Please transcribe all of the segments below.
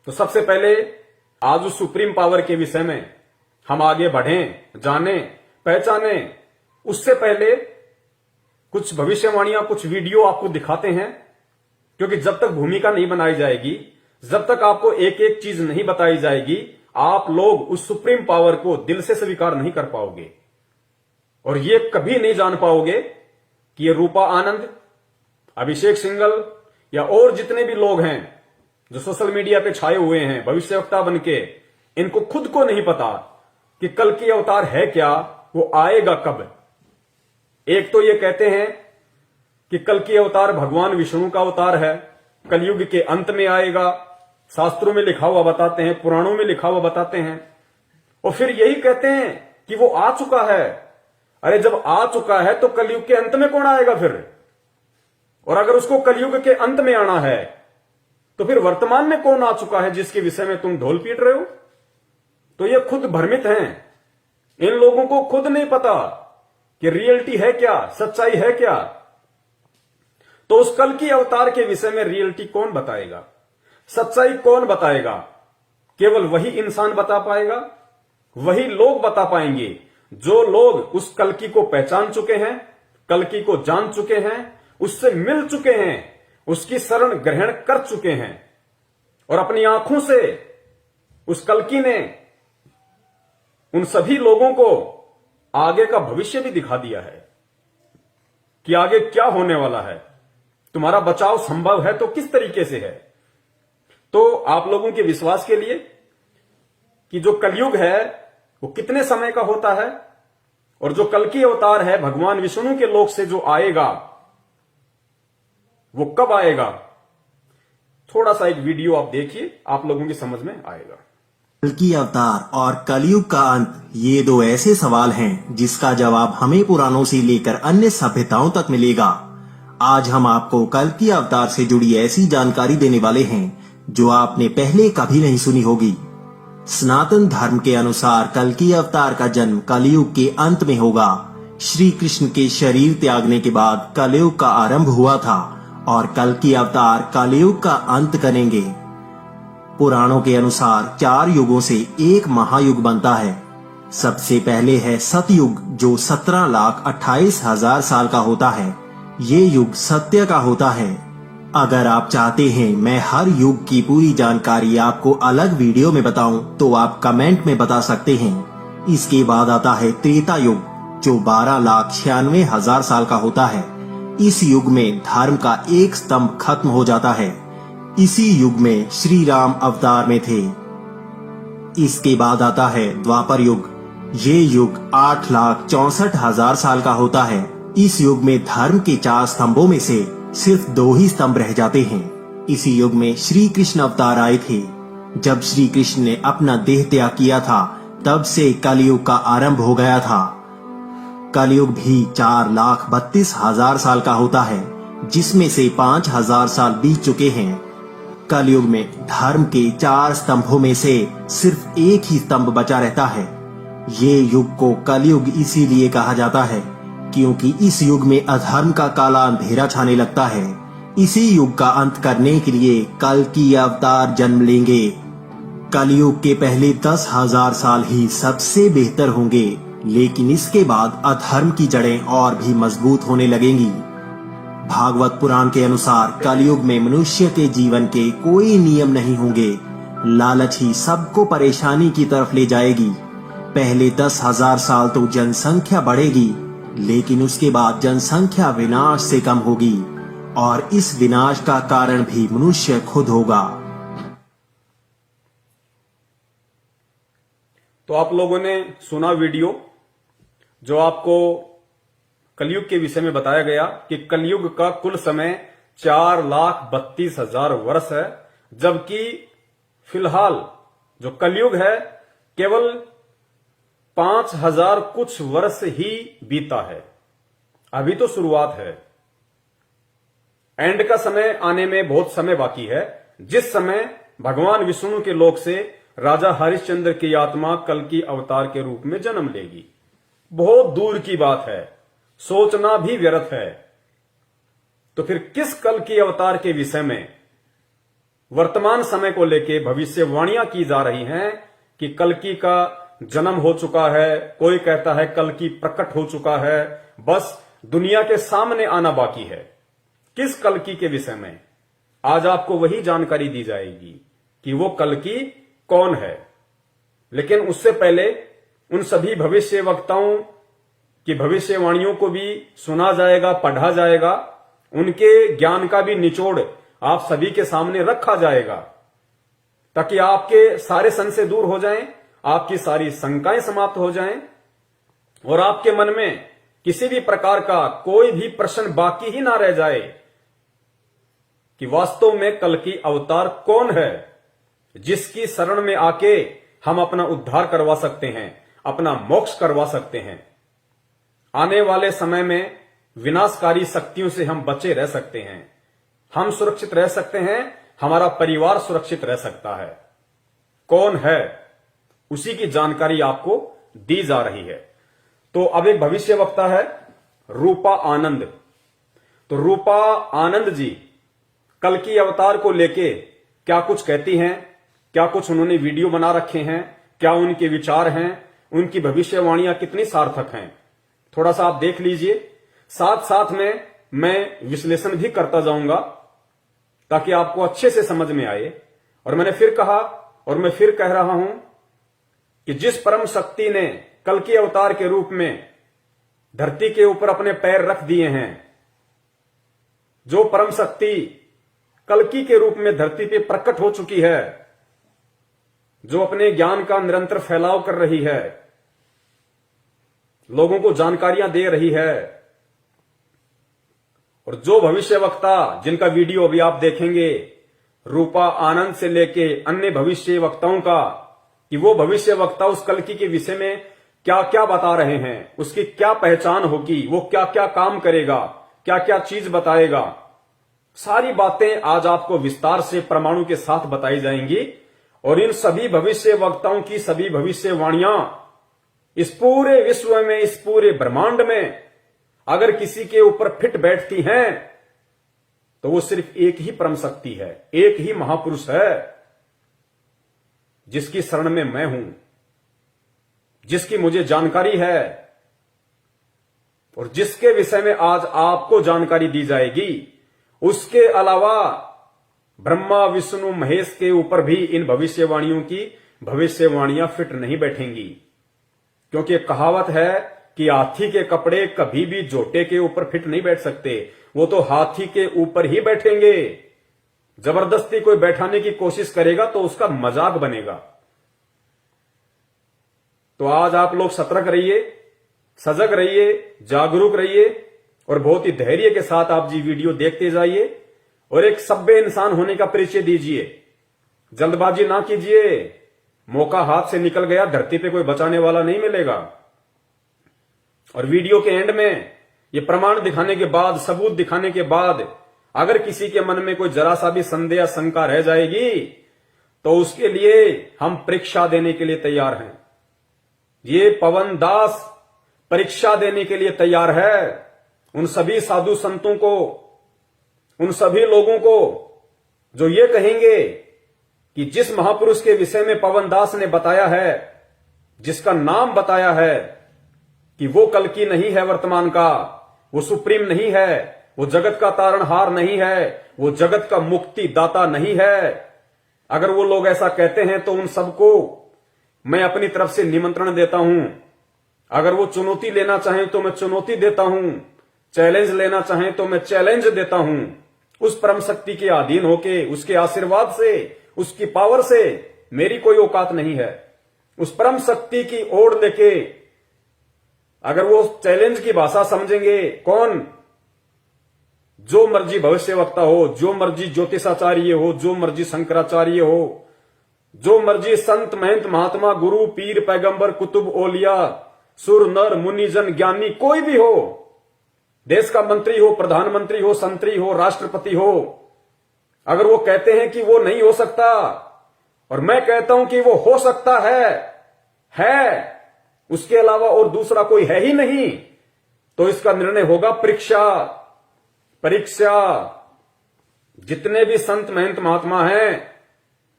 तो सबसे पहले आज उस सुप्रीम पावर के विषय में हम आगे बढ़ें, जाने, पहचाने, उससे पहले कुछ भविष्यवाणियां, कुछ वीडियो आपको दिखाते हैं। क्योंकि जब तक भूमिका नहीं बनाई जाएगी, जब तक आपको एक एक चीज नहीं बताई जाएगी, आप लोग उस सुप्रीम पावर को दिल से स्वीकार नहीं कर पाओगे और ये कभी नहीं जान पाओगे कि ये रूपा आनंद, अभिषेक सिंघल या और जितने भी लोग हैं जो सोशल मीडिया पे छाए हुए हैं भविष्यवक्ता बनके, इनको खुद को नहीं पता कि कल की अवतार है क्या, वो आएगा कब। एक तो ये कहते हैं कि कल की अवतार भगवान विष्णु का अवतार है, कलयुग के अंत में आएगा, शास्त्रों में लिखा हुआ बताते हैं, पुराणों में लिखा हुआ बताते हैं। और फिर यही कहते हैं कि वो आ चुका है। अरे जब आ चुका है तो कलयुग के अंत में कौन आएगा फिर? और अगर उसको कलयुग के अंत में आना है तो फिर वर्तमान में कौन आ चुका है जिसके विषय में तुम ढोल पीट रहे हो? तो ये खुद भ्रमित हैं। इन लोगों को खुद नहीं पता कि रियलिटी है क्या, सच्चाई है क्या। तो उस कल की अवतार के विषय में रियलिटी कौन बताएगा, सच्चाई कौन बताएगा? केवल वही इंसान बता पाएगा, वही लोग बता पाएंगे जो लोग उस कल्कि को पहचान चुके हैं, कल्कि को जान चुके हैं, उससे मिल चुके हैं, उसकी शरण ग्रहण कर चुके हैं और अपनी आंखों से उस कल्कि ने उन सभी लोगों को आगे का भविष्य भी दिखा दिया है कि आगे क्या होने वाला है। तुम्हारा बचाव संभव है तो किस तरीके से है? तो आप लोगों के विश्वास के लिए कि जो कलयुग है वो कितने समय का होता है और जो कल की अवतार है भगवान विष्णु के लोक से जो आएगा वो कब आएगा, थोड़ा सा एक वीडियो आप देखिए, आप लोगों की समझ में आएगा। कल की अवतार और कलयुग का अंत, ये दो ऐसे सवाल हैं जिसका जवाब हमें पुराणों से लेकर अन्य सभ्यताओं तक मिलेगा। आज हम आपको कल की अवतार से जुड़ी ऐसी जानकारी देने वाले हैं जो आपने पहले कभी नहीं सुनी होगी। सनातन धर्म के अनुसार कल की अवतार का जन्म कलयुग के अंत में होगा। श्री कृष्ण के शरीर त्यागने के बाद कलयुग का आरंभ हुआ था और कल की अवतार कलयुग का अंत करेंगे। पुराणों के अनुसार 4 युगों से एक महायुग बनता है। सबसे पहले है सतयुग जो 17,28,000 साल का होता है। ये युग सत्य का होता है। अगर आप चाहते हैं मैं हर युग की पूरी जानकारी आपको अलग वीडियो में बताऊं तो आप कमेंट में बता सकते हैं। इसके बाद आता है त्रेता युग जो 12,96,000 साल का होता है। इस युग में धर्म का एक स्तंभ खत्म हो जाता है। इसी युग में श्री राम अवतार में थे। इसके बाद आता है द्वापर युग। ये युग 8,64,000 साल का होता है। इस युग में धर्म के 4 स्तंभों में से सिर्फ 2 ही स्तंभ रह जाते हैं। इसी युग में श्री कृष्ण अवतार आए थे। जब श्री कृष्ण ने अपना देह त्याग किया था तब से कलयुग का आरंभ हो गया था। कलयुग भी 4,32,000 साल का होता है जिसमें से 5,000 साल बीत चुके हैं। कलयुग में धर्म के 4 स्तंभों में से सिर्फ एक ही स्तंभ बचा रहता है। ये युग को कलयुग इसीलिए कहा जाता है क्योंकि इस युग में अधर्म का काला अंधेरा छाने लगता है। इसी युग का अंत करने के लिए कल की अवतार जन्म लेंगे। कलयुग के पहले 10,000 साल ही सबसे बेहतर होंगे, लेकिन इसके बाद अधर्म की जड़ें और भी मजबूत होने लगेंगी। भागवत पुराण के अनुसार कलयुग में मनुष्य के जीवन के कोई नियम नहीं होंगे। लालच ही सबको परेशानी की तरफ ले जाएगी। पहले 10,000 साल तो जनसंख्या बढ़ेगी, लेकिन उसके बाद जनसंख्या विनाश से कम होगी और इस विनाश का कारण भी मनुष्य खुद होगा। तो आप लोगों ने सुना वीडियो जो आपको कलयुग के विषय में बताया गया कि कलयुग का कुल समय 4,32,000 वर्ष है, जबकि फिलहाल जो कलयुग है केवल 5,000 कुछ वर्ष ही बीता है। अभी तो शुरुआत है। एंड का समय आने में बहुत समय बाकी है, जिस समय भगवान विष्णु के लोक से राजा हरिश्चंद्र की आत्मा कल की अवतार के रूप में जन्म लेगी। बहुत दूर की बात है, सोचना भी व्यर्थ है। तो फिर किस कल की अवतार के विषय में वर्तमान समय को लेके भविष्यवाणियां की जा रही हैं कि कल्कि का जन्म हो चुका है, कोई कहता है कल्कि प्रकट हो चुका है, बस दुनिया के सामने आना बाकी है। किस कल्कि के विषय में आज आपको वही जानकारी दी जाएगी कि वो कल्कि कौन है। लेकिन उससे पहले उन सभी भविष्य वक्ताओं की भविष्यवाणियों को भी सुना जाएगा, पढ़ा जाएगा, उनके ज्ञान का भी निचोड़ आप सभी के सामने रखा जाएगा, ताकि आपके सारे संशय दूर हो जाएं, आपकी सारी शंकाएं समाप्त हो जाएं और आपके मन में किसी भी प्रकार का कोई भी प्रश्न बाकी ही ना रह जाए कि वास्तव में कल्कि अवतार कौन है, जिसकी शरण में आके हम अपना उद्धार करवा सकते हैं, अपना मोक्ष करवा सकते हैं। आने वाले समय में विनाशकारी शक्तियों से हम बचे रह सकते हैं, हम सुरक्षित रह सकते हैं, हमारा परिवार सुरक्षित रह सकता है। कौन है, उसी की जानकारी आपको दी जा रही है। तो अब एक भविष्य वक्ता है रूपा आनंद। तो रूपा आनंद जी कल्कि अवतार को लेके क्या कुछ कहती हैं, क्या कुछ उन्होंने वीडियो बना रखे हैं, क्या उनके विचार हैं, उनकी भविष्यवाणियां कितनी सार्थक हैं, थोड़ा सा आप देख लीजिए। साथ साथ में मैं विश्लेषण भी करता जाऊंगा ताकि आपको अच्छे से समझ में आए। और मैंने फिर कहा और मैं फिर कह रहा हूं कि जिस परम शक्ति ने कल्कि अवतार के रूप में धरती के ऊपर अपने पैर रख दिए हैं, जो परम शक्ति कल्कि के रूप में धरती पे प्रकट हो चुकी है, जो अपने ज्ञान का निरंतर फैलाव कर रही है, लोगों को जानकारियां दे रही है, और जो भविष्य वक्ता जिनका वीडियो अभी आप देखेंगे रूपा आनंद से लेके अन्य भविष्य वक्ताओं का, कि वो भविष्य वक्ता उस कल्कि के विषय में क्या क्या बता रहे हैं, उसकी क्या पहचान होगी, वो क्या क्या काम करेगा, क्या क्या चीज बताएगा, सारी बातें आज आपको विस्तार से प्रमाणों के साथ बताई जाएंगी। और इन सभी भविष्य वक्ताओं की सभी भविष्यवाणियां इस पूरे विश्व में, इस पूरे ब्रह्मांड में अगर किसी के ऊपर फिट बैठती हैं तो वो सिर्फ एक ही परम शक्ति है, एक ही महापुरुष है, जिसकी शरण में मैं हूं, जिसकी मुझे जानकारी है और जिसके विषय में आज आपको जानकारी दी जाएगी। उसके अलावा ब्रह्मा विष्णु महेश के ऊपर भी इन भविष्यवाणियों की भविष्यवाणियां फिट नहीं बैठेंगी, क्योंकि कहावत है कि हाथी के कपड़े कभी भी जोटे के ऊपर फिट नहीं बैठ सकते, वो तो हाथी के ऊपर ही बैठेंगे। जबरदस्ती कोई बैठाने की कोशिश करेगा तो उसका मजाक बनेगा। तो आज आप लोग सतर्क रहिए, सजग रहिए, जागरूक रहिए और बहुत ही धैर्य के साथ आप जी वीडियो देखते जाइए और एक सभ्य इंसान होने का परिचय दीजिए। जल्दबाजी ना कीजिए, मौका हाथ से निकल गया, धरती पे कोई बचाने वाला नहीं मिलेगा। और वीडियो के एंड में ये प्रमाण दिखाने के बाद, सबूत दिखाने के बाद अगर किसी के मन में कोई जरा सा भी संदेह या शंका रह जाएगी तो उसके लिए हम परीक्षा देने के लिए तैयार हैं। ये पवन दास परीक्षा देने के लिए तैयार है उन सभी साधु संतों को, उन सभी लोगों को जो ये कहेंगे कि जिस महापुरुष के विषय में पवन दास ने बताया है, जिसका नाम बताया है कि वो कल्कि नहीं है वर्तमान का, वो सुप्रीम नहीं है, वो जगत का तारणहार नहीं है, वो जगत का मुक्ति दाता नहीं है, अगर वो लोग ऐसा कहते हैं तो उन सबको मैं अपनी तरफ से निमंत्रण देता हूं। अगर वो चुनौती लेना चाहें तो मैं चुनौती देता हूं, चैलेंज लेना चाहें तो मैं चैलेंज देता हूं। उस परम शक्ति के अधीन होके, उसके आशीर्वाद से, उसकी पावर से मेरी कोई औकात नहीं है। उस परम शक्ति की ओर लेके अगर वो चैलेंज की भाषा समझेंगे, कौन, जो मर्जी भविष्य वक्ता हो, जो मर्जी ज्योतिषाचार्य हो, जो मर्जी शंकराचार्य हो, जो मर्जी संत महंत महात्मा गुरु पीर पैगंबर कुतुब ओलिया सुर नर मुनि जन ज्ञानी कोई भी हो, देश का मंत्री हो, प्रधानमंत्री हो, संतरी हो, राष्ट्रपति हो, अगर वो कहते हैं कि वो नहीं हो सकता और मैं कहता हूं कि वो हो सकता है, उसके अलावा और दूसरा कोई है ही नहीं, तो इसका निर्णय होगा परीक्षा। जितने भी संत महंत महात्मा हैं,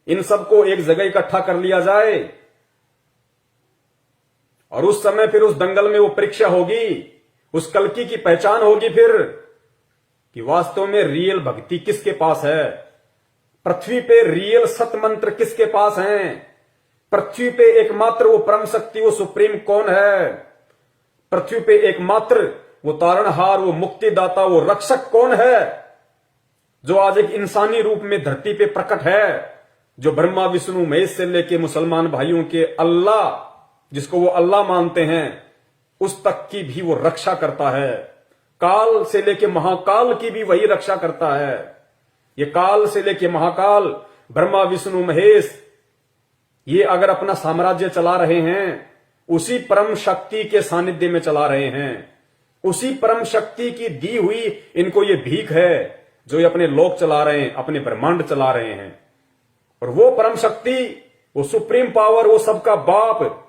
इन सबको एक जगह इकट्ठा कर लिया जाए और उस समय फिर उस दंगल में वो परीक्षा होगी, उस कल्कि की पहचान होगी फिर कि वास्तव में रियल भक्ति किसके पास है, पृथ्वी पे रियल सत मंत्र किसके पास हैं, पृथ्वी पे एकमात्र वो परम शक्ति, वो सुप्रीम कौन है, पृथ्वी पे एकमात्र वो तारणहार, वो मुक्तिदाता, वो रक्षक कौन है, जो आज एक इंसानी रूप में धरती पे प्रकट है, जो ब्रह्मा विष्णु महेश से लेके मुसलमान भाइयों के अल्लाह, जिसको वो अल्लाह मानते हैं, उस तक की भी वो रक्षा करता है। काल से लेके महाकाल की भी वही रक्षा करता है। ये काल से लेके महाकाल, ब्रह्मा विष्णु महेश, ये अगर अपना साम्राज्य चला रहे हैं, उसी परम शक्ति के सानिध्य में चला रहे हैं। उसी परम शक्ति की दी हुई इनको ये भीख है, जो ये अपने लोक चला रहे हैं, अपने ब्रह्मांड चला रहे हैं। और वो परम शक्ति, वो सुप्रीम पावर, वो सबका बाप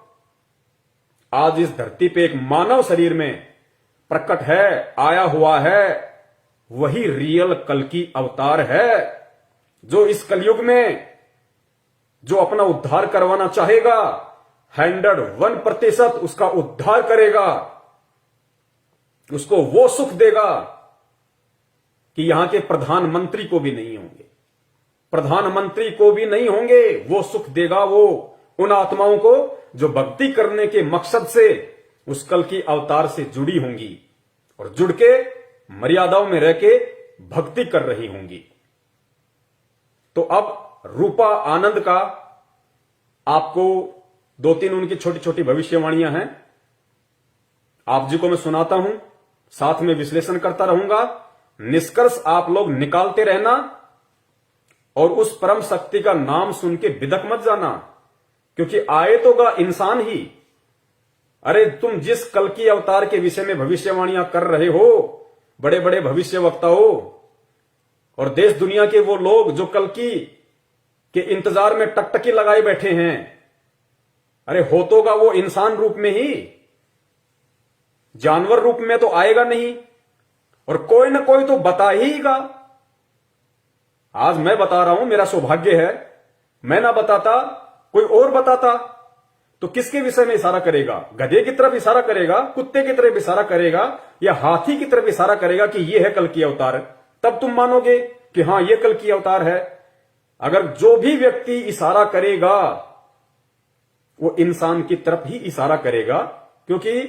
आज इस धरती पे एक मानव शरीर में प्रकट है, आया हुआ है। वही रियल कल्कि अवतार है, जो इस कलयुग में जो अपना उद्धार करवाना चाहेगा, 101% उसका उद्धार करेगा, उसको वो सुख देगा कि यहां के प्रधानमंत्री को भी नहीं होंगे, प्रधानमंत्री को भी नहीं होंगे, वो सुख देगा वो उन आत्माओं को जो भक्ति करने के मकसद से उस कल्कि अवतार से जुड़ी होंगी और जुड़ के मर्यादाओं में रह के भक्ति कर रही होंगी। तो अब रूपा आनंद का आपको 2-3 उनकी छोटी छोटी भविष्यवाणियां हैं, आप जी को मैं सुनाता हूं, साथ में विश्लेषण करता रहूंगा। निष्कर्ष आप लोग निकालते रहना और उस परम शक्ति का नाम सुन के बिदक मत जाना, क्योंकि आए तो गा इंसान ही। अरे तुम जिस कल्कि अवतार के विषय में भविष्यवाणियां कर रहे हो, बड़े बड़े भविष्य वक्ता हो और देश दुनिया के वो लोग जो कल्कि के इंतजार में टकटकी लगाए बैठे हैं, अरे हो तो गा वो इंसान रूप में ही, जानवर रूप में तो आएगा नहीं, और कोई ना कोई तो बता हीगा। आज मैं बता रहा हूं, मेरा सौभाग्य है, मैं ना बताता कोई और बताता तो किसके विषय में इशारा करेगा? गधे की तरफ इशारा करेगा, कुत्ते की तरफ इशारा करेगा, या हाथी की तरफ इशारा करेगा कि यह है कल्कि अवतार? तब तुम मानोगे कि हां यह कल्कि अवतार है। अगर जो भी व्यक्ति इशारा करेगा वो इंसान की तरफ ही इशारा करेगा, क्योंकि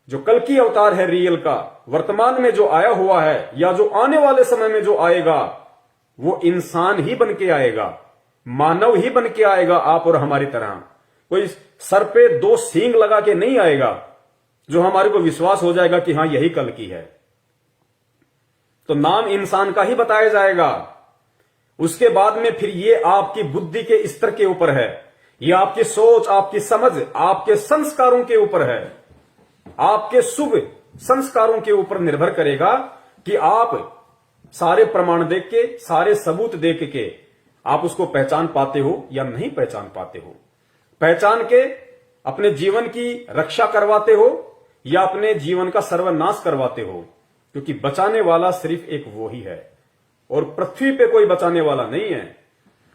जो कल्कि अवतार है रियल का, वर्तमान में जो आया हुआ है या जो आने वाले समय में जो आएगा, वो इंसान ही बन के आएगा, मानव ही बन के आएगा, आप और हमारी तरह। कोई सर पे 2 सींग लगा के नहीं आएगा जो हमारे को विश्वास हो जाएगा कि हां यही कल्कि है। तो नाम इंसान का ही बताया जाएगा। उसके बाद में फिर ये आपकी बुद्धि के स्तर के ऊपर है, ये आपकी सोच, आपकी समझ, आपके संस्कारों के ऊपर है, आपके शुभ संस्कारों के ऊपर निर्भर करेगा कि आप सारे प्रमाण देख के, सारे सबूत देख के आप उसको पहचान पाते हो या नहीं पहचान पाते हो। पहचान के अपने जीवन की रक्षा करवाते हो या अपने जीवन का सर्वनाश करवाते हो, क्योंकि बचाने वाला सिर्फ एक वो ही है और पृथ्वी पे कोई बचाने वाला नहीं है।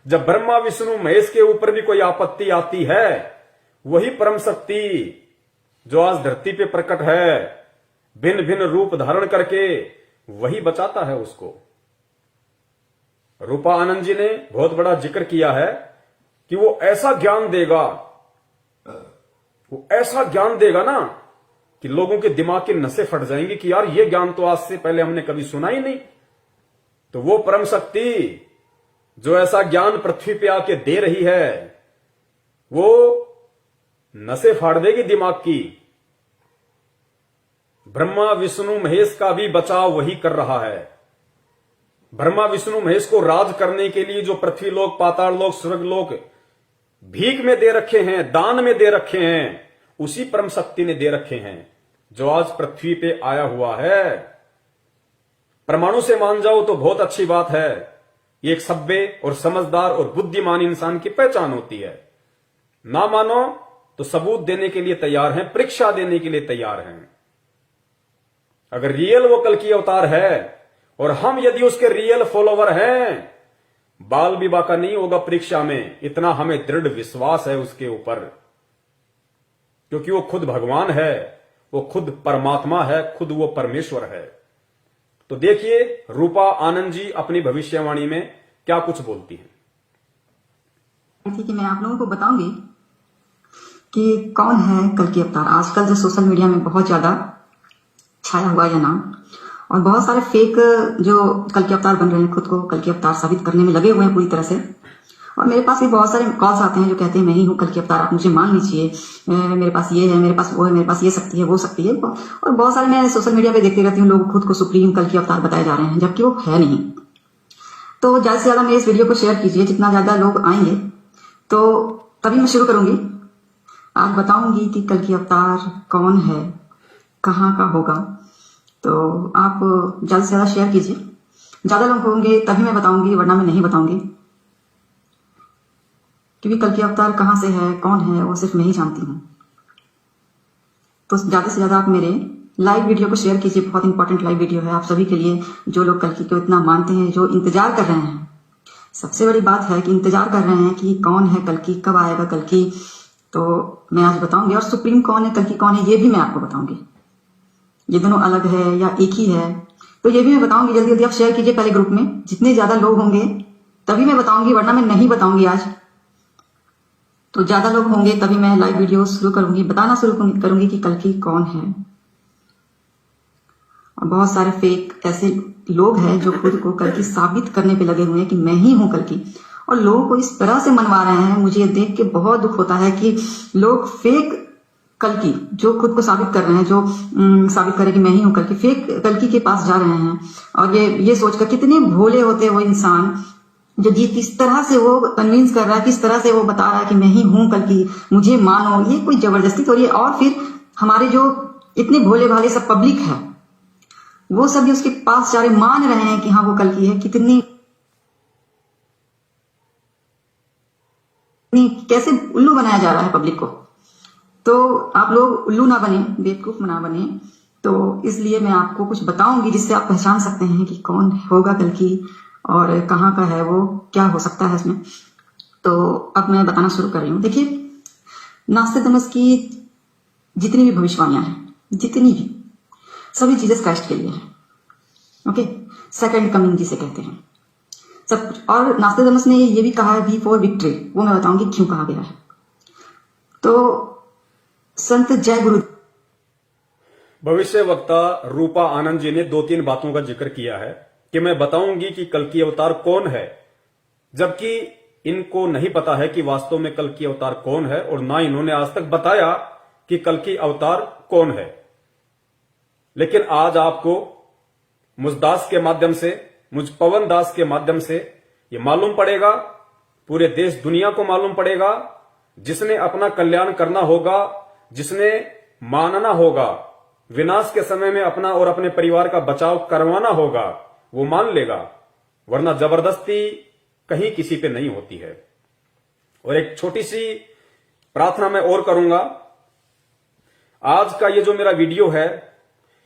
जब ब्रह्मा विष्णु महेश के ऊपर भी कोई आपत्ति आती है, वही परम शक्ति जो आज धरती पे प्रकट है, भिन्न भिन्न रूप धारण करके, वही बचाता है उसको। रूपा आनंद जी ने बहुत बड़ा जिक्र किया है कि वो ऐसा ज्ञान देगा, वो ऐसा ज्ञान देगा ना कि लोगों के दिमाग की नसें फट जाएंगी कि यार ये ज्ञान तो आज से पहले हमने कभी सुना ही नहीं। तो वो परम शक्ति जो ऐसा ज्ञान पृथ्वी पे आके दे रही है, वो नसें फाड़ देगी दिमाग की। ब्रह्मा विष्णु महेश का भी बचाव वही कर रहा है। ब्रह्मा विष्णु महेश को राज करने के लिए जो पृथ्वी लोक, पाताल लोक, स्वर्ग लोक भीख में दे रखे हैं, दान में दे रखे हैं, उसी परम शक्ति ने दे रखे हैं जो आज पृथ्वी पे आया हुआ है। परमाणु से मान जाओ तो बहुत अच्छी बात है, ये एक सभ्य और समझदार और बुद्धिमान इंसान की पहचान होती है। ना मानो तो सबूत देने के लिए तैयार हैं, परीक्षा देने के लिए तैयार हैं। अगर रियल वो कल्कि अवतार है और हम यदि उसके रियल फॉलोवर हैं, बाल विवाह का नहीं होगा परीक्षा में, इतना हमें दृढ़ विश्वास है उसके ऊपर, क्योंकि वो खुद भगवान है, वो खुद परमात्मा है, खुद वो परमेश्वर है। तो देखिए रूपा आनंद जी अपनी भविष्यवाणी में क्या कुछ बोलती हैं। थी कि मैं आप लोगों को बताऊंगी कि कौन है कल्कि अवतार। आजकल जो सोशल मीडिया में बहुत ज्यादा छाया हुआ है नाम, और बहुत सारे फेक जो कल्कि अवतार बन रहे हैं, खुद को कल्कि अवतार साबित करने में लगे हुए हैं पूरी तरह से। और मेरे पास भी बहुत सारे कॉल्स आते हैं जो कहते हैं मैं ही हूँ कल्कि अवतार, आप मुझे मान लीजिए, मेरे पास ये है, मेरे पास वो है, मेरे पास ये शक्ति है, वो शक्ति है। और बहुत सारे मैं सोशल मीडिया पे देखती रहती हूँ, लोग खुद को सुप्रीम कल्कि अवतार बताए जा रहे हैं, जबकि वो है नहीं। तो ज्यादा से ज्यादा मेरे इस वीडियो को शेयर कीजिए, जितना ज्यादा लोग आएंगे तो तभी मैं शुरू करूंगी। आज बताऊंगी कि कल्कि अवतार कौन है, कहाँ का होगा। तो आप ज्यादा से ज्यादा शेयर कीजिए, ज्यादा लोग होंगे तभी मैं बताऊंगी, वरना मैं नहीं बताऊंगी, क्योंकि कल्कि अवतार कहाँ से है, कौन है, वो सिर्फ मैं ही जानती हूँ। तो ज्यादा से ज्यादा आप मेरे लाइव वीडियो को शेयर कीजिए, बहुत इंपॉर्टेंट लाइव वीडियो है आप सभी के लिए, जो लोग कल्कि को इतना मानते हैं, जो इंतजार कर रहे हैं। सबसे बड़ी बात है कि इंतजार कर रहे हैं कि कौन है कल्कि, कब आएगा कल्कि। तो मैं आज बताऊंगी, और सुप्रीम कौन है, कल्कि कौन है, ये भी मैं आपको बताऊंगी। ये दोनों अलग है या एक ही है, तो ये भी मैं बताऊंगी। जल्दी जल्दी आप शेयर कीजिए पहले ग्रुप में, जितने ज्यादा लोग होंगे तभी मैं बताऊंगी, वरना मैं नहीं बताऊंगी आज। तो ज्यादा लोग होंगे तभी मैं लाइव वीडियो शुरू करूंगी, बताना शुरू करूंगी कि कल्कि कौन है। और बहुत सारे फेक ऐसे लोग हैं जो खुद को कल्कि साबित करने पे लगे हुए हैं कि मैं ही हूं कल्कि, और लोगों को इस तरह से मनवा रहे हैं। मुझे देख के बहुत दुख होता है कि लोग फेक कल्कि जो खुद को साबित कर रहे हैं, जो साबित करें कि मैं ही हूं कल्कि, फेक कल्कि के पास जा रहे हैं। और ये सोचकर कितने भोले होते हैं वो इंसान, जो जी किस तरह से वो कन्विंस कर रहा है, किस तरह से वो बता रहा है कि मैं ही हूं कल्कि, मुझे मानो। ये कोई जबरदस्ती तो, ये और फिर हमारे जो इतने भोले भाले सब पब्लिक है, वो सब भी उसके पास जा रहे, मान रहे हैं कि हाँ वो कल्कि है। कितनी कैसे उल्लू बनाया जा रहा है पब्लिक को। तो आप लोग उल्लू ना बने, बेवकूफ ना बने। तो इसलिए मैं आपको कुछ बताऊंगी जिससे आप पहचान सकते हैं कि कौन होगा कल्कि और कहाँ का है वो, क्या हो सकता है इसमें। तो अब मैं बताना शुरू कर रही हूँ। देखिए, नास्तिकमस की जितनी भी भविष्यवाणियां हैं, जितनी भी, सभी जीसस क्राइस्ट के लिए है। ओके, सेकंड कमिंग जिसे कहते हैं सब कुछ। और नास्तिकमस ने ये भी कहा है वी फॉर विक्ट्री, वो मैं बताऊंगी क्यों कहा गया है। तो संत जय गुरु भविष्य वक्ता रूपा आनंद जी ने 2-3 बातों का जिक्र किया है कि मैं बताऊंगी कि कल्कि अवतार कौन है, जबकि इनको नहीं पता है कि वास्तव में कल्कि अवतार कौन है, और ना इन्होंने आज तक बताया कि कल्कि अवतार कौन है। लेकिन आज आपको मुझ दास के माध्यम से, मुझ पवन दास के माध्यम से ये मालूम पड़ेगा, पूरे देश दुनिया को मालूम पड़ेगा। जिसने अपना कल्याण करना होगा, जिसने मानना होगा, विनाश के समय में अपना और अपने परिवार का बचाव करवाना होगा, वो मान लेगा, वरना जबरदस्ती कहीं किसी पे नहीं होती है। और एक छोटी सी प्रार्थना मैं और करूंगा। आज का ये जो मेरा वीडियो है,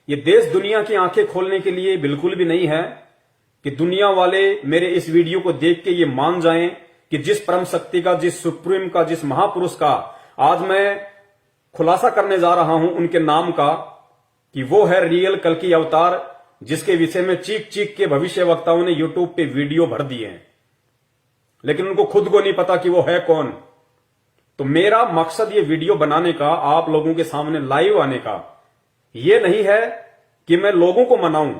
ये देश दुनिया की आंखें खोलने के लिए बिल्कुल भी नहीं है कि दुनिया वाले मेरे इस वीडियो को देख के ये मान जाएं कि जिस परम शक्ति का, जिस सुप्रीम का, जिस महापुरुष का आज मैं खुलासा करने जा रहा हूं उनके नाम का, कि वो है रियल कल्कि अवतार, जिसके विषय में चीख चीख के भविष्य वक्ताओं ने यूट्यूब पे वीडियो भर दिए हैं, लेकिन उनको खुद को नहीं पता कि वो है कौन। तो मेरा मकसद ये वीडियो बनाने का, आप लोगों के सामने लाइव आने का, ये नहीं है कि मैं लोगों को मनाऊं।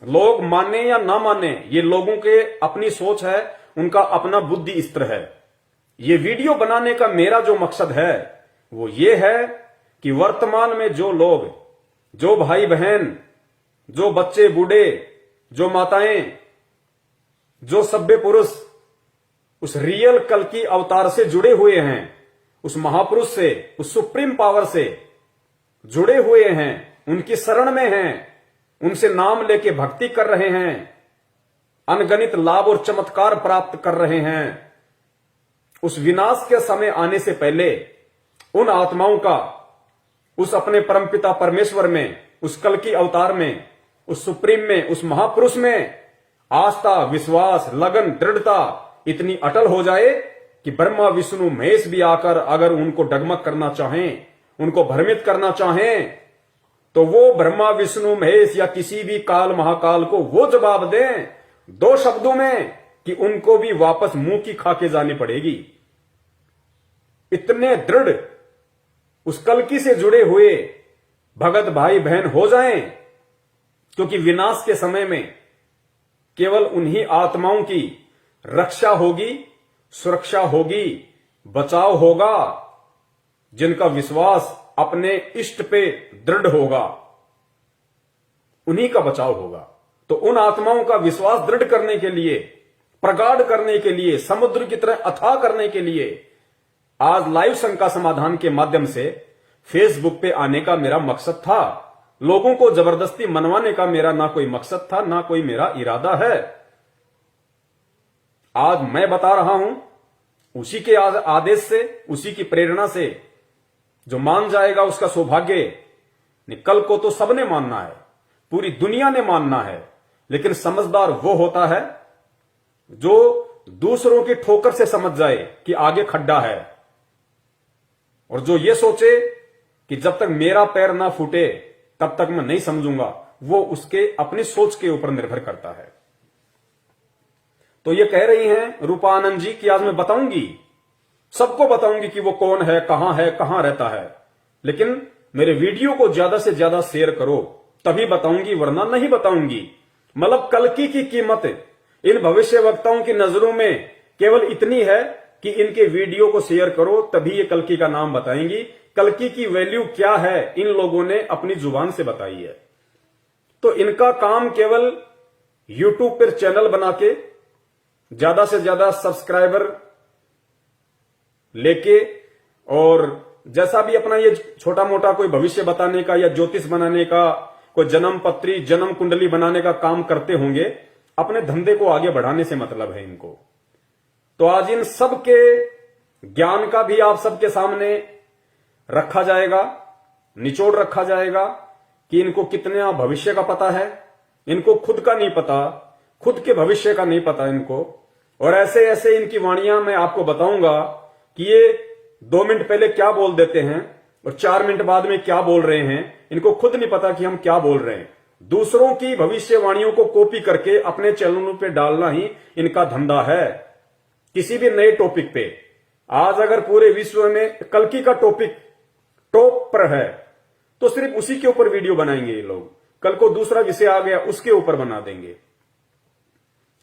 लोग माने या ना माने, ये लोगों के अपनी सोच है, उनका अपना बुद्धि स्तर है। ये वीडियो बनाने का मेरा जो मकसद है वो ये है कि वर्तमान में जो लोग, जो भाई बहन, जो बच्चे बूढ़े, जो माताएं, जो सभ्य पुरुष उस रियल कल्कि अवतार से जुड़े हुए हैं, उस महापुरुष से, उस सुप्रीम पावर से जुड़े हुए हैं, उनकी शरण में हैं, उनसे नाम लेके भक्ति कर रहे हैं, अनगणित लाभ और चमत्कार प्राप्त कर रहे हैं, उस विनाश के समय आने से पहले उन आत्माओं का उस अपने परमपिता परमेश्वर में, उस कल्कि अवतार में उस सुप्रीम में, उस महापुरुष में आस्था, विश्वास, लगन, दृढ़ता इतनी अटल हो जाए कि ब्रह्मा, विष्णु, महेश भी आकर अगर उनको डगमग करना चाहें, उनको भ्रमित करना चाहें, तो वो ब्रह्मा, विष्णु, महेश या किसी भी काल महाकाल को वो जवाब दें 2 शब्दों में कि उनको भी वापस मुंह की खा के जानी पड़ेगी। इतने दृढ़ उस कल्कि से जुड़े हुए भगत भाई बहन हो जाएं, क्योंकि विनाश के समय में केवल उन्हीं आत्माओं की रक्षा होगी, सुरक्षा होगी, बचाव होगा जिनका विश्वास अपने इष्ट पे दृढ़ होगा, उन्हीं का बचाव होगा। तो उन आत्माओं का विश्वास दृढ़ करने के लिए, प्रगाढ़ करने के लिए, समुद्र की तरह अथाह करने के लिए आज लाइव शंका समाधान के माध्यम से फेसबुक पे आने का मेरा मकसद था। लोगों को जबरदस्ती मनवाने का मेरा ना कोई मकसद था, ना कोई मेरा इरादा है। आज मैं बता रहा हूं उसी के आदेश से, उसी की प्रेरणा से। जो मान जाएगा उसका सौभाग्य। कल को तो सबने मानना है, पूरी दुनिया ने मानना है, लेकिन समझदार वो होता है जो दूसरों की ठोकर से समझ जाए कि आगे खड्डा है, और जो ये सोचे कि जब तक मेरा पैर ना फूटे तब तक मैं नहीं समझूंगा, वो उसके अपनी सोच के ऊपर निर्भर करता है। तो ये कह रही हैं रूपा आनंद जी कि आज मैं बताऊंगी, सबको बताऊंगी कि वो कौन है, कहां रहता है, लेकिन मेरे वीडियो को ज्यादा से ज्यादा शेयर करो तभी बताऊंगी, वरना नहीं बताऊंगी। मतलब कल्कि की कीमत इन भविष्य वक्ताओं की नजरों में केवल इतनी है कि इनके वीडियो को शेयर करो तभी ये कल्कि का नाम बताएंगी। कल्कि की वैल्यू क्या है इन लोगों ने अपनी जुबान से बताई है। तो इनका काम केवल यूट्यूब पर चैनल बना के ज्यादा से ज्यादा सब्सक्राइबर लेके, और जैसा भी अपना ये छोटा मोटा कोई भविष्य बताने का या ज्योतिष बनाने का, कोई जन्म पत्री, जन्म कुंडली बनाने का काम करते होंगे, अपने धंधे को आगे बढ़ाने से मतलब है इनको। तो आज इन सब के ज्ञान का भी आप सबके सामने रखा जाएगा, निचोड़ रखा जाएगा कि इनको कितना भविष्य का पता है। इनको खुद का नहीं पता, खुद के भविष्य का नहीं पता इनको। और ऐसे ऐसे इनकी वाणियां मैं आपको बताऊंगा कि ये 2 मिनट पहले क्या बोल देते हैं और 4 मिनट बाद में क्या बोल रहे हैं। इनको खुद नहीं पता कि हम क्या बोल रहे हैं। दूसरों की भविष्यवाणियों को कॉपी करके अपने चैनलों पे डालना ही इनका धंधा है। किसी भी नए टॉपिक पे आज अगर पूरे विश्व में कल्कि का टॉपिक टॉप पर है तो सिर्फ उसी के ऊपर वीडियो बनाएंगे ये लोग। कल को दूसरा विषय आ गया उसके ऊपर बना देंगे,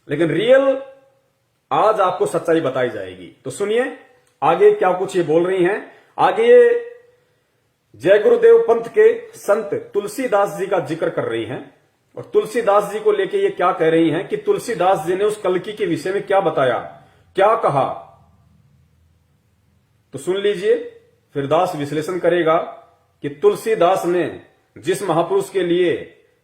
लेकिन रियल आज आपको सच्चाई बताई जाएगी। तो सुनिए आगे क्या कुछ ये बोल रही हैं। आगे ये जय गुरुदेव पंथ के संत तुलसीदास जी का जिक्र कर रही हैं, और तुलसीदास जी को लेके ये क्या कह रही हैं कि तुलसीदास जी ने उस कल्कि के विषय में क्या बताया, क्या कहा। तो सुन लीजिए, फिर दास विश्लेषण करेगा कि तुलसीदास ने जिस महापुरुष के लिए,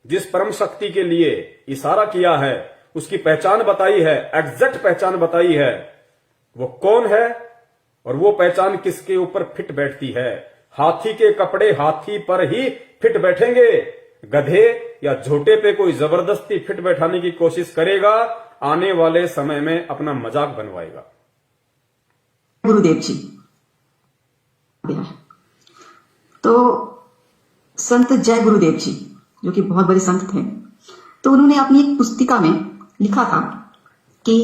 जिस परम शक्ति के लिए इशारा किया है, उसकी पहचान बताई है, एग्जैक्ट पहचान बताई है, वो कौन है और वो पहचान किसके ऊपर फिट बैठती है। हाथी के कपड़े हाथी पर ही फिट बैठेंगे। गधे या झोटे पे कोई जबरदस्ती फिट बैठाने की कोशिश करेगा, आने वाले समय में अपना मजाक बनवाएगा। गुरुदेव जी तो संत जय गुरुदेव जी जो कि बहुत बड़े संत थे, तो उन्होंने अपनी एक पुस्तिका में लिखा था कि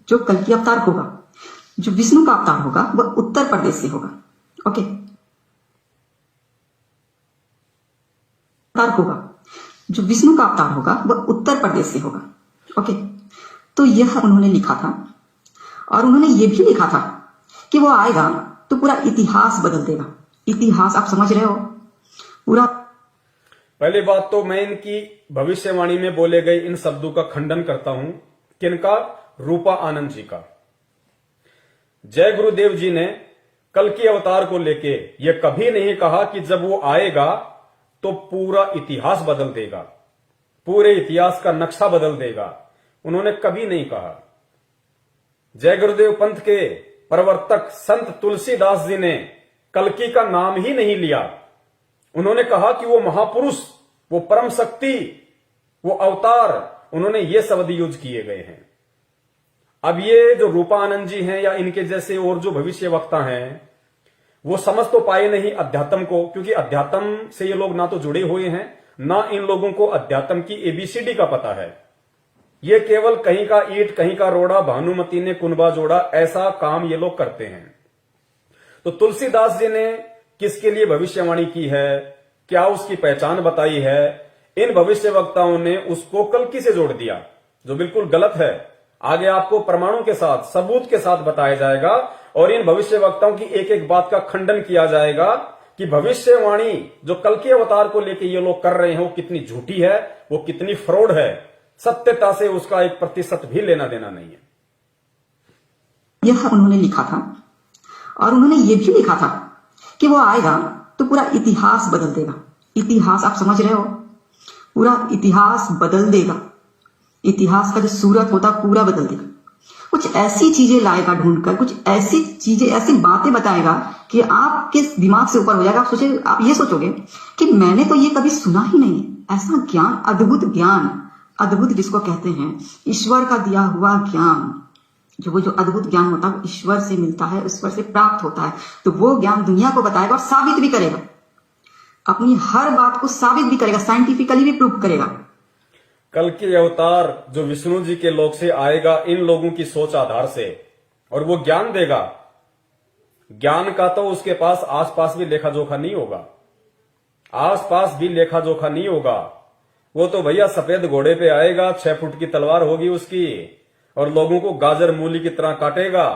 जो कल्कि अवतार होगा, जो विष्णु का अवतार होगा, वह उत्तर प्रदेश से होगा। ओके, अवतार होगा, जो विष्णु का अवतार होगा वह उत्तर प्रदेश से होगा। ओके, तो यह उन्होंने लिखा था, और उन्होंने यह भी लिखा था कि वो आएगा तो पूरा इतिहास बदल देगा। इतिहास आप समझ रहे हो पूरा। पहली बात तो मैं इनकी भविष्यवाणी में बोले गए इन शब्दों का खंडन करता हूं। किनका? रूपा आनंद जी का। जय गुरुदेव जी ने कल्कि अवतार को लेके यह कभी नहीं कहा कि जब वो आएगा तो पूरा इतिहास बदल देगा, पूरे इतिहास का नक्शा बदल देगा। उन्होंने कभी नहीं कहा। जय गुरुदेव पंथ के प्रवर्तक संत तुलसीदास जी ने कल्कि का नाम ही नहीं लिया। उन्होंने कहा कि वो महापुरुष, वो परम शक्ति, वो अवतार, उन्होंने ये शब्द यूज किए गए हैं। अब ये जो रूपानंद जी हैं या इनके जैसे और जो भविष्य वक्ता हैं, वो समझ तो पाए नहीं अध्यात्म को, क्योंकि अध्यात्म से ये लोग ना तो जुड़े हुए हैं, ना इन लोगों को अध्यात्म की एबीसीडी का पता है। ये केवल कहीं का ईंट कहीं का रोड़ा, भानुमति ने कुनबा जोड़ा, ऐसा काम ये लोग करते हैं। तो तुलसीदास जी ने किसके लिए भविष्यवाणी की है, क्या उसकी पहचान बताई है, इन भविष्य वक्ताओं ने उसको कल्कि से जोड़ दिया, जो बिल्कुल गलत है। आगे आपको प्रमाणों के साथ, सबूत के साथ बताया जाएगा और इन भविष्य वक्ताओं की एक एक बात का खंडन किया जाएगा कि भविष्यवाणी जो कल्कि अवतार को लेकर ये लोग कर रहे हैं वो कितनी झूठी है, वो कितनी फ्रॉड है, सत्यता से उसका 1% भी लेना देना नहीं है। यह उन्होंने लिखा था और उन्होंने ये भी लिखा था कि वो आएगा तो पूरा इतिहास बदल देगा। इतिहास आप समझ रहे हो, पूरा इतिहास बदल देगा। इतिहास का जो सूरत होता पूरा बदल देगा। कुछ ऐसी चीजें लाएगा ढूंढकर, कुछ ऐसी चीजें, ऐसी बातें बताएगा कि आपके दिमाग से ऊपर हो जाएगा। आप ये सोचोगे कि मैंने तो ये कभी सुना ही नहीं है। ऐसा ज्ञान, अद्भुत ज्ञान, अद्भुत जिसको कहते हैं ईश्वर का दिया हुआ ज्ञान, जो अद्भुत ज्ञान होता है ईश्वर से मिलता है, ईश्वर से प्राप्त होता है। तो वो ज्ञान दुनिया को बताएगा और साबित भी करेगा, अपनी हर बात को साबित भी करेगा, साइंटिफिकली भी प्रूव करेगा। कल्कि अवतार जो विष्णु जी के लोक से आएगा इन लोगों की सोच आधार से, और वो ज्ञान देगा। ज्ञान का तो उसके पास आसपास भी लेखा जोखा नहीं होगा, आसपास भी लेखा जोखा नहीं होगा। वो तो भैया सफेद घोड़े पे आएगा, 6 फुट की तलवार होगी उसकी, और लोगों को गाजर मूली की तरह काटेगा।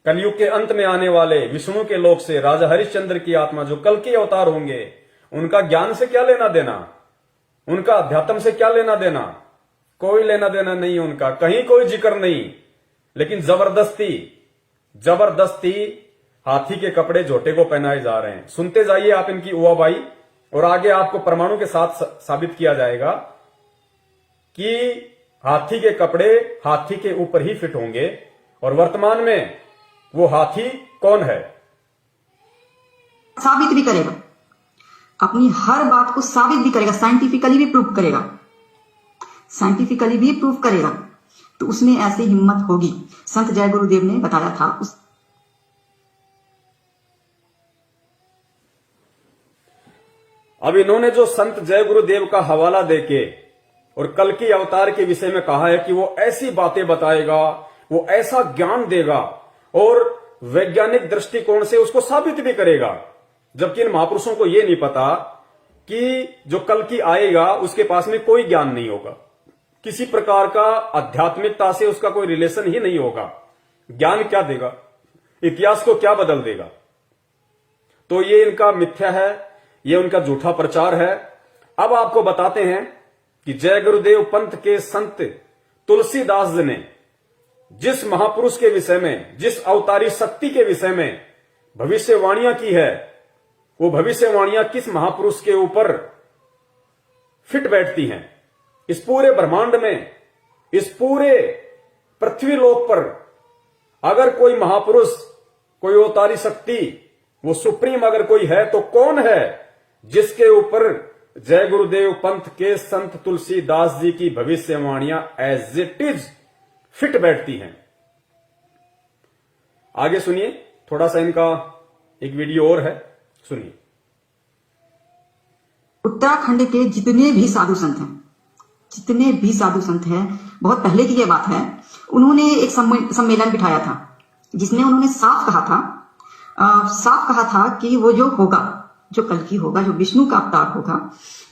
कलयुग के अंत में आने वाले विष्णु के लोक से राजा हरिश्चंद्र की आत्मा जो कल्कि अवतार होंगे, उनका ज्ञान से क्या लेना देना, उनका अध्यात्म से क्या लेना देना, कोई लेना देना नहीं है उनका, कहीं कोई जिक्र नहीं। लेकिन जबरदस्ती हाथी के कपड़े झोटे को पहनाए जा रहे हैं। सुनते जाइए आप इनकी उवाबाई, और आगे आपको प्रमाणों के साथ साबित किया जाएगा कि हाथी के कपड़े हाथी के ऊपर ही फिट होंगे। और वर्तमान में वो हाथी कौन है, साबित भी करेगा, अपनी हर बात को साबित भी करेगा, साइंटिफिकली भी प्रूव करेगा, साइंटिफिकली भी प्रूव करेगा। तो उसमें ऐसी हिम्मत होगी। संत जय गुरुदेव ने बताया था अब इन्होंने जो संत जय गुरुदेव का हवाला देके और कल्कि अवतार के विषय में कहा है कि वो ऐसी बातें बताएगा, वो ऐसा ज्ञान देगा और वैज्ञानिक दृष्टिकोण से उसको साबित भी करेगा, जबकि इन महापुरुषों को यह नहीं पता कि जो कल्कि आएगा उसके पास में कोई ज्ञान नहीं होगा, किसी प्रकार का आध्यात्मिकता से उसका कोई रिलेशन ही नहीं होगा। ज्ञान क्या देगा, इतिहास को क्या बदल देगा। तो ये इनका मिथ्या है, ये उनका झूठा प्रचार है। अब आपको बताते हैं कि जय गुरुदेव पंथ के संत तुलसीदास जी ने जिस महापुरुष के विषय में, जिस अवतारी शक्ति के विषय में भविष्यवाणियां की है, वो भविष्यवाणियां किस महापुरुष के ऊपर फिट बैठती हैं। इस पूरे ब्रह्मांड में, इस पूरे पृथ्वी लोक पर अगर कोई महापुरुष, कोई अवतारी शक्ति, वो सुप्रीम अगर कोई है तो कौन है जिसके ऊपर जय गुरुदेव पंथ के संत तुलसीदास जी की भविष्यवाणियां एज इट इज फिट बैठती हैं। आगे सुनिए, थोड़ा सा इनका एक वीडियो और है, सुनिए। उत्तराखंड के जितने भी साधु संत हैं, जितने भी साधु संत हैं, बहुत पहले की ये बात है, उन्होंने एक सम्मेलन बिठाया था जिसमें उन्होंने साफ कहा था कि वो जो होगा, जो कल्कि होगा, जो विष्णु का अवतार होगा,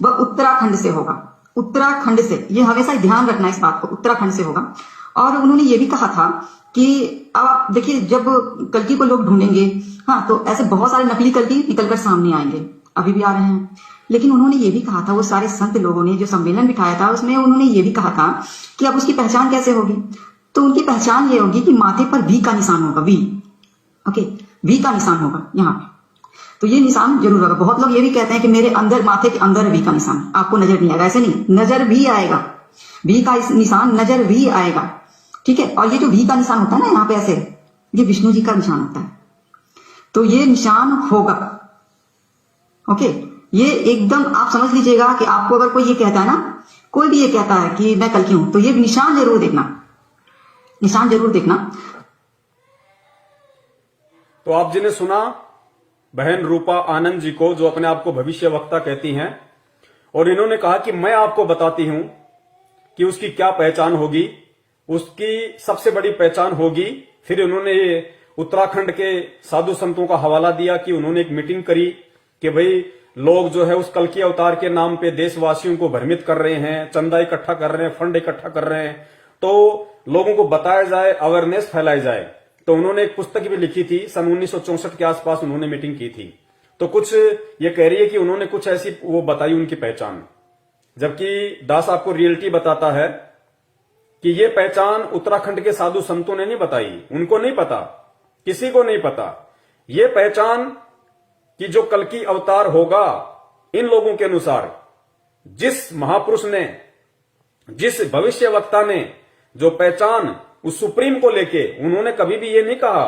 वह उत्तराखंड से होगा। उत्तराखंड से, ये हमेशा ध्यान रखना इस बात को, उत्तराखंड से होगा। और उन्होंने ये भी कहा था कि अब आप देखिए, जब कल्कि को लोग ढूंढेंगे, हाँ, तो ऐसे बहुत सारे नकली कल्कि निकलकर सामने आएंगे, अभी भी आ रहे हैं। लेकिन उन्होंने ये भी कहा था, वो सारे संत लोगों ने जो सम्मेलन बिठाया था उसमें उन्होंने ये भी कहा था कि अब उसकी पहचान कैसे होगी। तो उनकी पहचान ये होगी कि माथे पर वी का निशान होगा, वी, ओके, वी का निशान होगा यहाँ पे। तो ये निशान जरूर होगा। बहुत लोग ये भी कहते हैं कि मेरे अंदर, माथे के अंदर वी का निशान, आपको नजर नहीं आएगा। ऐसे नहीं, नजर भी आएगा, वी का निशान नजर भी आएगा, ठीक है। और ये जो वी का निशान होता है ना यहाँ पे ऐसे, ये विष्णु जी का निशान होता है। तो ये निशान होगा, ओके, ये एकदम आप समझ लीजिएगा कि आपको अगर कोई ये कहता है ना, कोई भी ये कहता है कि मैं कल्कि हूं, तो ये निशान जरूर देखना, निशान जरूर देखना। तो आप जिन्हें सुना बहन रूपा आनंद जी को, जो अपने आप को भविष्य वक्ता कहती हैं, और इन्होंने कहा कि मैं आपको बताती हूं कि उसकी क्या पहचान होगी, उसकी सबसे बड़ी पहचान होगी। फिर उन्होंने ये उत्तराखंड के साधु संतों का हवाला दिया कि उन्होंने एक मीटिंग करी कि भाई लोग जो है उस कल्कि अवतार के नाम पे देशवासियों को भ्रमित कर रहे हैं, चंदा इकट्ठा कर रहे हैं, फंड इकट्ठा कर रहे हैं, तो लोगों को बताया जाए, अवेयरनेस फैलाई जाए। तो उन्होंने एक पुस्तक भी लिखी थी, सन 1964 के आसपास उन्होंने मीटिंग की थी। तो कुछ ये कह रही है कि उन्होंने कुछ ऐसी वो बताई उनकी पहचान, जबकि दास आपको रियलिटी बताता है कि ये पहचान उत्तराखंड के साधु संतों ने नहीं बताई, उनको नहीं पता, किसी को नहीं पता। ये पहचान कि जो कल्कि अवतार होगा, इन लोगों के अनुसार जिस महापुरुष ने, जिस भविष्यवक्ता ने जो पहचान उस सुप्रीम को लेके, उन्होंने कभी भी ये नहीं कहा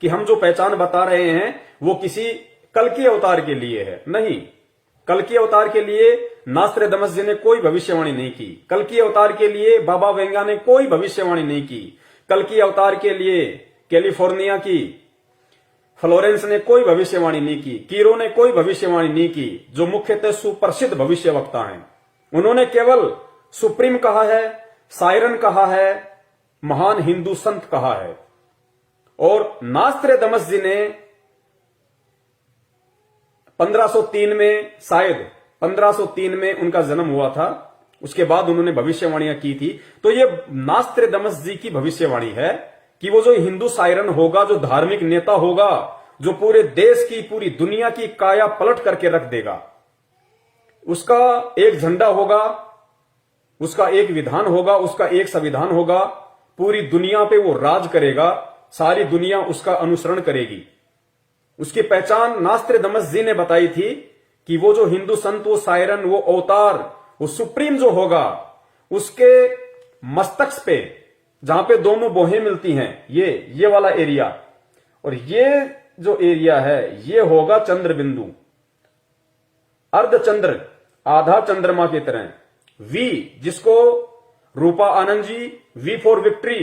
कि हम जो पहचान बता रहे हैं वो किसी कल्कि अवतार के लिए है। नहीं, कल्कि अवतार के लिए नास्त्रेदमस जी ने कोई भविष्यवाणी नहीं की, कल्कि अवतार के लिए बाबा वेंगा ने कोई भविष्यवाणी नहीं की, कल्कि अवतार के लिए कैलिफोर्निया की फ्लोरेंस ने कोई भविष्यवाणी नहीं की, कीरो ने कोई भविष्यवाणी नहीं की, जो मुख्यतः सुप्रसिद्ध भविष्यवक्ता हैं। उन्होंने केवल सुप्रीम कहा है, सायरन कहा है, महान हिंदू संत कहा है। और नास्त्रेदमस जी ने 1503 में, शायद 1503 में उनका जन्म हुआ था, उसके बाद उन्होंने भविष्यवाणियां की थी। तो ये नास्त्रेदमस जी की भविष्यवाणी है कि वो जो हिंदू सायरन होगा, जो धार्मिक नेता होगा, जो पूरे देश की, पूरी दुनिया की काया पलट करके रख देगा, उसका एक झंडा होगा, उसका एक विधान होगा, उसका एक संविधान होगा, पूरी दुनिया पे वो राज करेगा, सारी दुनिया उसका अनुसरण करेगी। उसकी पहचान नास्त्रेदमस जी ने बताई थी कि वो जो हिंदू संत, वो सायरन, वो अवतार, वो सुप्रीम जो होगा, उसके मस्तक पे, जहां पे दोनों बोहें मिलती हैं, ये वाला एरिया, और ये जो एरिया है ये होगा चंद्र बिंदु, अर्धचंद्र, आधा चंद्रमा की तरह। वी, जिसको रूपा Anand ji we for victory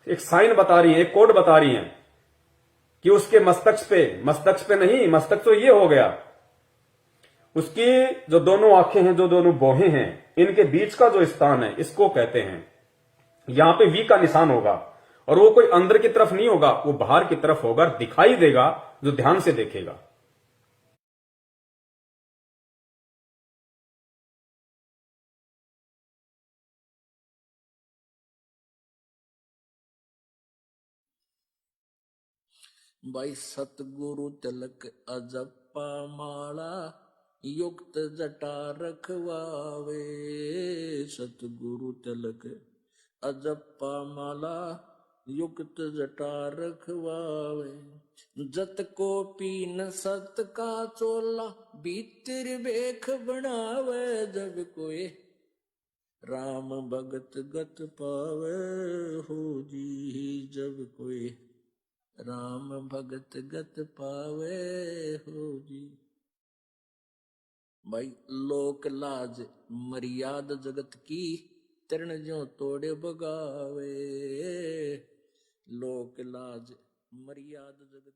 एक साइन बता रही है, एक कोड बता रही हैं कि उसके मस्तक पे नहीं, मस्तक तो ये हो गया, उसकी जो दोनों आंखें हैं, जो दोनों बोहें हैं, इनके बीच का जो स्थान है, इसको कहते हैं, यहां पे वी का निशान होगा। और वो कोई अंदर की तरफ नहीं होगा, वो बाहर की तरफ होगा, दिखाई देगा जो ध्यान से देखेगा। भाई सतगुरु तिलक अजप्पा माला युक्त जटा रखवावे। सतगुरु तिलक अजप्पा माला युक्त जटा रखवावे। जत को पीन सत का चोला भीतर बेख बनावे। जब कोई राम भगत गत पावे हो जी। जब कोई राम भगत गत पावे हो जी। भाई लोक लाज मर्याद जगत की तरण जो तोड़े बगावे। लोक लाज मर्याद जगत